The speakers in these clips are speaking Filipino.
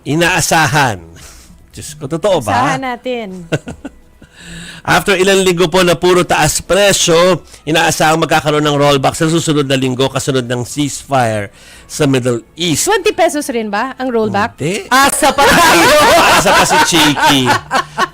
inaasahan. Diyos ko, totoo ba? Asahan natin. After ilang linggo po na puro taas presyo, inaasahang magkakaroon ng rollback sa susunod na linggo kasunod ng ceasefire sa Middle East. 20 pesos rin ba ang rollback? Hindi. Asa pa tayo. Asa pa si Cheeky.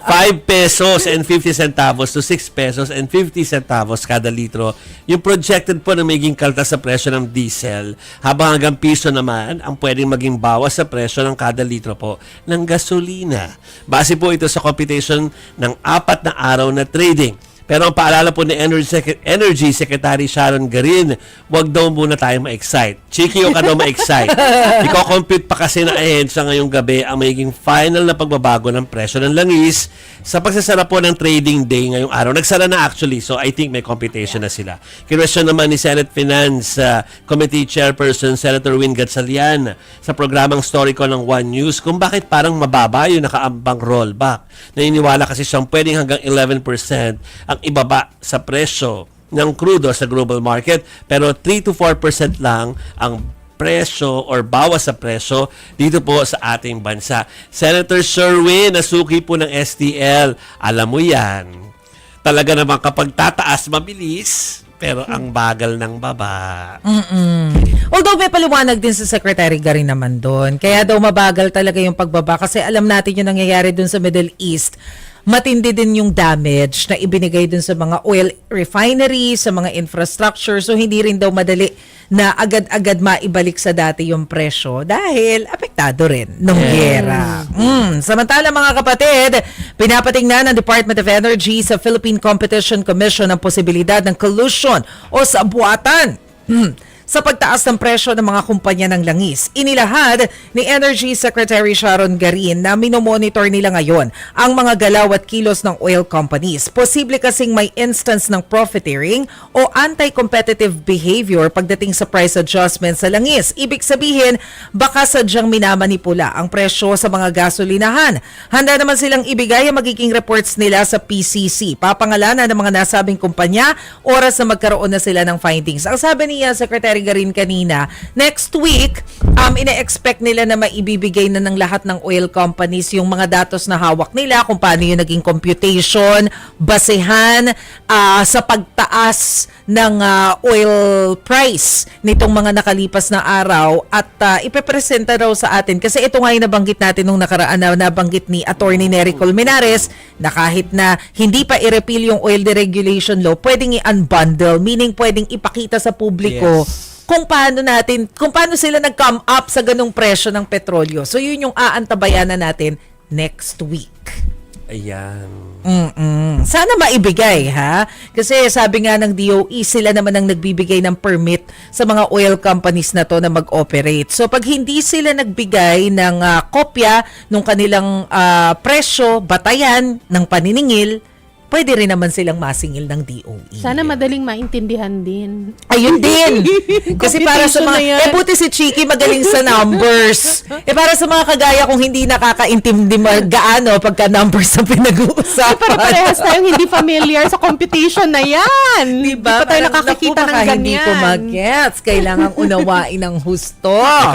5 pesos and 50 centavos to 6 pesos and 50 centavos kada litro. Yung projected po na magiging kaltas sa presyo ng diesel, habang hanggang piso naman ang pwedeng maging bawas sa presyo ng kada litro po ng gasolina. Base po ito sa computation ng 4 na araw na trading. Pero ang paalala po ni Energy Secretary Sharon Garin, wag daw muna tayo ma-excite. Cheeky o ka daw ma-excite. Iko-compute pa kasi na ahensya ngayong gabi ang magiging final na pagbabago ng presyo ng langis sa pagsasara po ng trading day ngayong araw. Nagsara na actually, so I think may computation na sila. Kinwestiyon naman ni Senate Finance Committee Chairperson Senator Win Gatchalian sa programang Story ko ng One News kung bakit parang mababa yung nakaambang rollback. Naniniwala kasi siyang pwedeng hanggang 11% ang ibaba sa presyo ng crudo sa global market, pero 3 to 4% lang ang presyo or bawas sa presyo dito po sa ating bansa. Senator Sherwin, nasuki po ng STL. Alam mo yan. Talaga naman kapag tataas, mabilis, pero ang bagal ng baba. Although may paliwanag din sa Secretary Garin naman doon. Kaya daw mabagal talaga yung pagbaba kasi alam natin yung nangyayari doon sa Middle East. Matindi din yung damage na ibinigay dun sa mga oil refineries, sa mga infrastructure. So, hindi rin daw madali na agad-agad maibalik sa dati yung presyo dahil apektado rin nung gera. Samantala mga kapatid, pinapatingnan ng Department of Energy sa Philippine Competition Commission ang posibilidad ng collusion o sabuatan sa pagtaas ng presyo ng mga kumpanya ng langis. Inilahad ni Energy Secretary Sharon Garin na minomonitor nila ngayon ang mga galaw at kilos ng oil companies. Posible kasing may instance ng profiteering o anti-competitive behavior pagdating sa price adjustment sa langis. Ibig sabihin, baka sadyang minamanipula ang presyo sa mga gasolinahan. Handa naman silang ibigay ang magiging reports nila sa PCC. Papangalanan ng mga nasabing kumpanya, oras na magkaroon na sila ng findings. Ang sabi niya, Secretary Garin kanina, next week, ina-expect nila na maibibigay na ng lahat ng oil companies yung mga datos na hawak nila, kung paano yung naging computation, basehan sa pagtaas ng oil price nitong mga nakalipas na araw at ipepresenta raw sa atin. Kasi ito nga yung nabanggit natin nung nakaraan na nabanggit ni Attorney Nery Colmenares na kahit na hindi pa i-repeal yung oil deregulation law, pwedeng i-unbundle, meaning pwedeng ipakita sa publiko kung paano sila nag-come up sa ganung presyo ng petrolyo. So yun yung aantabayanan natin next week. Ayan. Sana maibigay, ha? Kasi sabi nga ng DOE, sila naman ang nagbibigay ng permit sa mga oil companies na to na mag-operate. So pag hindi sila nagbigay ng kopya ng kanilang presyo, batayan ng paniningil, pwede rin naman silang masingil ng DOE. Sana madaling maintindihan din. Ayun din. Kasi para sa mga, buti si Cheeky magaling sa numbers. Para sa mga kagaya kung hindi nakakaintindi gaano pagka numbers ang pinag-uusapan. Pero parehas tayong hindi familiar sa computation na yan. Diba? Di pa tayo nakakakita ng ganyan. Hindi ko mag-gets. Kailangan unawain ng husto.